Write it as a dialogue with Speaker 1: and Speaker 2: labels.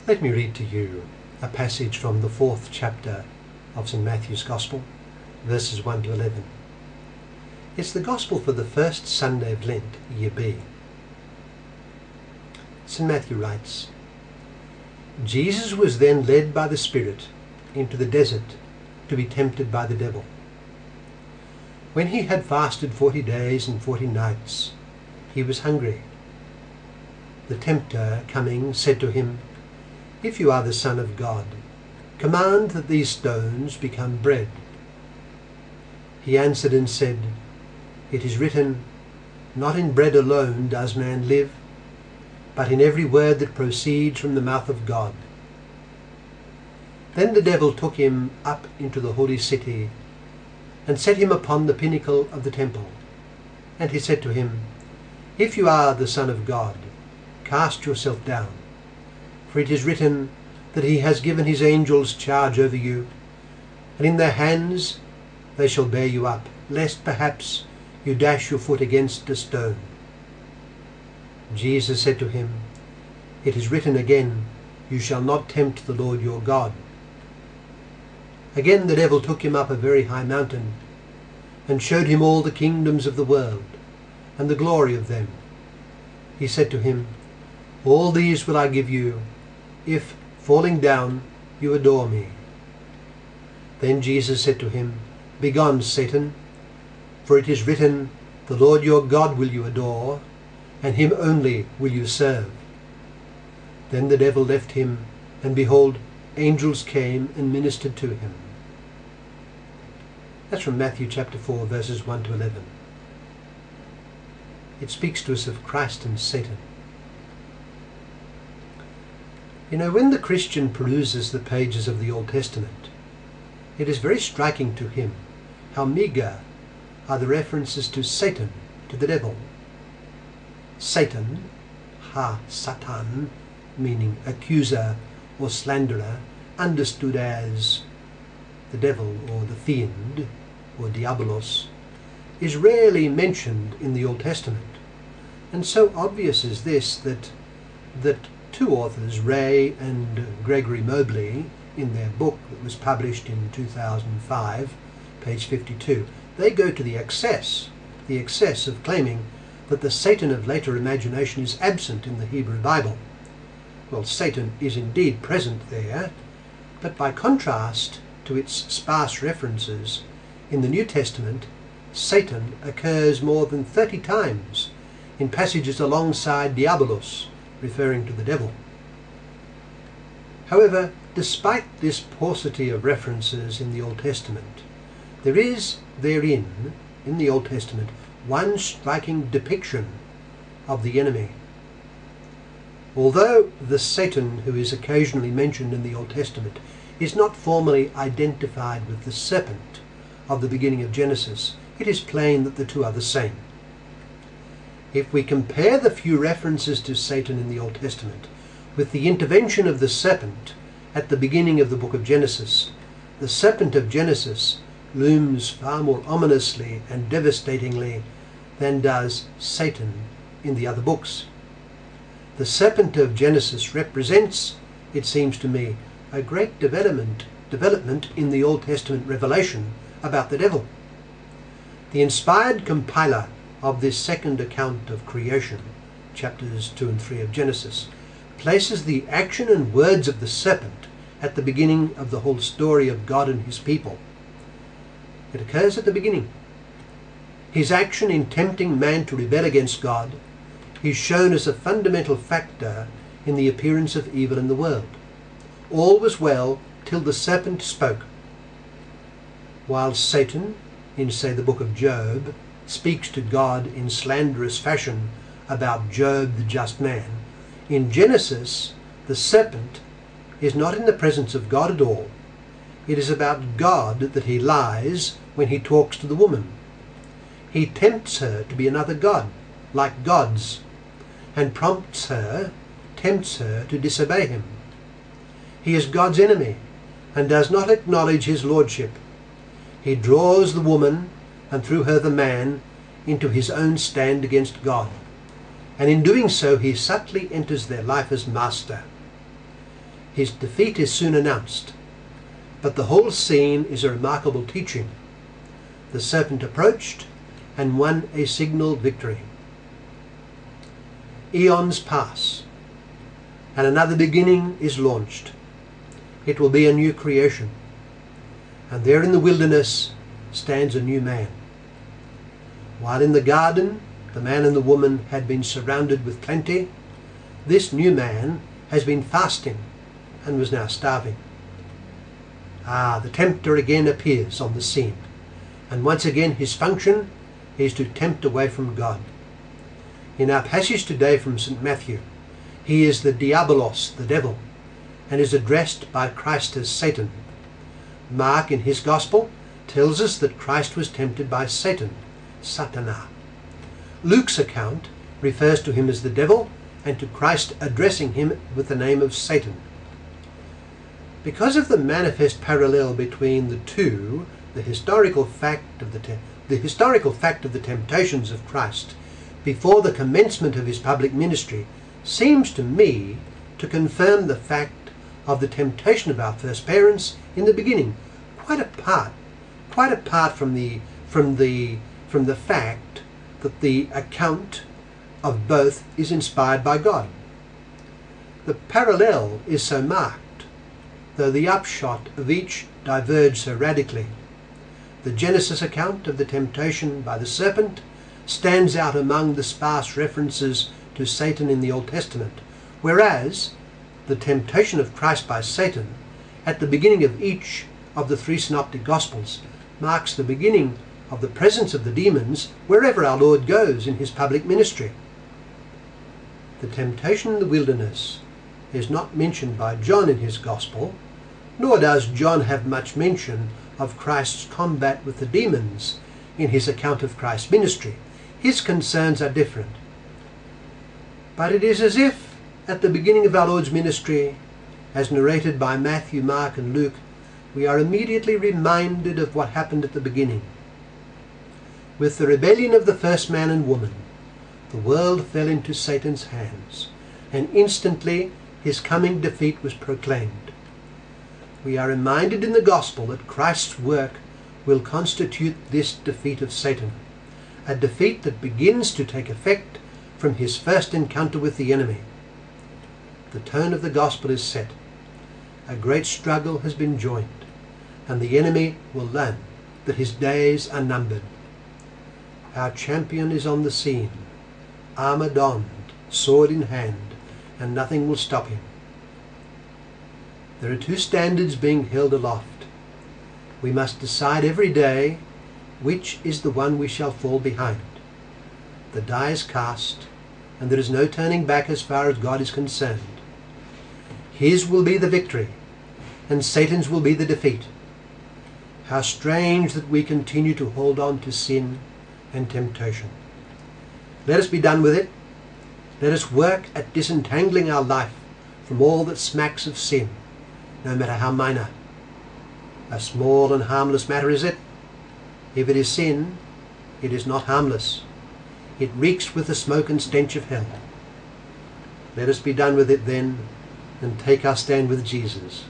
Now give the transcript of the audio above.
Speaker 1: Let me read to you a passage from the 4th chapter of St. Matthew's Gospel, verses 1 to 11. It's the Gospel for the first Sunday of Lent, Year B. St. Matthew writes, Jesus was then led by the Spirit into the desert to be tempted by the devil. When he had fasted 40 days and 40 nights, he was hungry. The tempter, coming, said to him, "If you are the Son of God, command that these stones become bread." He answered and said, "It is written, not in bread alone does man live, but in every word that proceeds from the mouth of God." Then the devil took him up into the holy city and set him upon the pinnacle of the temple. And he said to him, "If you are the Son of God, cast yourself down. For it is written that he has given his angels charge over you, and in their hands they shall bear you up, lest perhaps you dash your foot against a stone." Jesus said to him, "It is written again, you shall not tempt the Lord your God." Again the devil took him up a very high mountain, and showed him all the kingdoms of the world, and the glory of them. He said to him, "All these will I give you, if, falling down, you adore me." Then Jesus said to him, "Begone, Satan, for it is written, the Lord your God will you adore, and him only will you serve." Then the devil left him, and behold, angels came and ministered to him. That's from Matthew chapter 4, verses 1 to 11. It speaks to us of Christ and Satan. You know, when the Christian peruses the pages of the Old Testament, it is very striking to him how meagre are the references to Satan, to the devil. Satan, ha-satan, meaning accuser or slanderer, understood as the devil or the fiend or diabolos, is rarely mentioned in the Old Testament. And so obvious is this that two authors, Ray and Gregory Mobley, in their book that was published in 2005, page 52, they go to the excess of claiming that the Satan of later imagination is absent in the Hebrew Bible. Well, Satan is indeed present there, but by contrast to its sparse references, in the New Testament, Satan occurs more than 30 times in passages alongside diabolos, referring to the devil. However, despite this paucity of references in the Old Testament, there is therein, in the Old Testament, one striking depiction of the enemy. Although the Satan who is occasionally mentioned in the Old Testament is not formally identified with the serpent of the beginning of Genesis, it is plain that the two are the same. If we compare the few references to Satan in the Old Testament with the intervention of the serpent at the beginning of the book of Genesis, the serpent of Genesis looms far more ominously and devastatingly than does Satan in the other books. The serpent of Genesis represents, it seems to me, a great development in the Old Testament revelation about the devil. The inspired compiler of this second account of creation, chapters 2 and 3 of Genesis, places the action and words of the serpent at the beginning of the whole story of God and his people. It occurs at the beginning. His action in tempting man to rebel against God is shown as a fundamental factor in the appearance of evil in the world. All was well till the serpent spoke. While Satan, in, say, the book of Job, speaks to God in slanderous fashion about Job the just man, in Genesis the serpent is not in the presence of God at all. It is about God that he lies when he talks to the woman. He tempts her to be another god, like gods, and tempts her to disobey him. He is God's enemy and does not acknowledge his lordship. He draws the woman, and through her the man, into his own stand against God. And in doing so he subtly enters their life as master. His defeat is soon announced, but the whole scene is a remarkable teaching. The serpent approached and won a signal victory. Eons pass, and another beginning is launched. It will be a new creation, and there in the wilderness stands a new man. While in the garden the man and the woman had been surrounded with plenty, this new man has been fasting and was now starving. The tempter again appears on the scene, and once again his function is to tempt away from God. In our passage today from St. Matthew, he is the diabolos, the devil, and is addressed by Christ as Satan. Mark in his Gospel tells us that Christ was tempted by Satan, Satana. Luke's account refers to him as the devil and to Christ addressing him with the name of Satan. Because of the manifest parallel between the two, the historical fact of the temptations of Christ before the commencement of his public ministry seems to me to confirm the fact of the temptation of our first parents in the beginning, quite apart from the fact that the account of both is inspired by God. The parallel is so marked, though the upshot of each diverge so radically. The Genesis account of the temptation by the serpent stands out among the sparse references to Satan in the Old Testament, whereas the temptation of Christ by Satan at the beginning of each of the three synoptic Gospels marks the beginning of the presence of the demons wherever our Lord goes in his public ministry. The temptation in the wilderness is not mentioned by John in his Gospel, nor does John have much mention of Christ's combat with the demons in his account of Christ's ministry. His concerns are different. But it is as if at the beginning of our Lord's ministry, as narrated by Matthew, Mark and Luke, we are immediately reminded of what happened at the beginning. With the rebellion of the first man and woman, the world fell into Satan's hands, and instantly his coming defeat was proclaimed. We are reminded in the Gospel that Christ's work will constitute this defeat of Satan, a defeat that begins to take effect from his first encounter with the enemy. The tone of the Gospel is set. A great struggle has been joined, and the enemy will learn that his days are numbered. Our champion is on the scene, armour donned, sword in hand, and nothing will stop him. There are two standards being held aloft. We must decide every day which is the one we shall fall behind. The die is cast, and there is no turning back as far as God is concerned. His will be the victory, and Satan's will be the defeat. How strange that we continue to hold on to sin and temptation. Let us be done with it. Let us work at disentangling our life from all that smacks of sin, no matter how minor. A small and harmless matter is it? If it is sin, it is not harmless. It reeks with the smoke and stench of hell. Let us be done with it then, and take our stand with Jesus.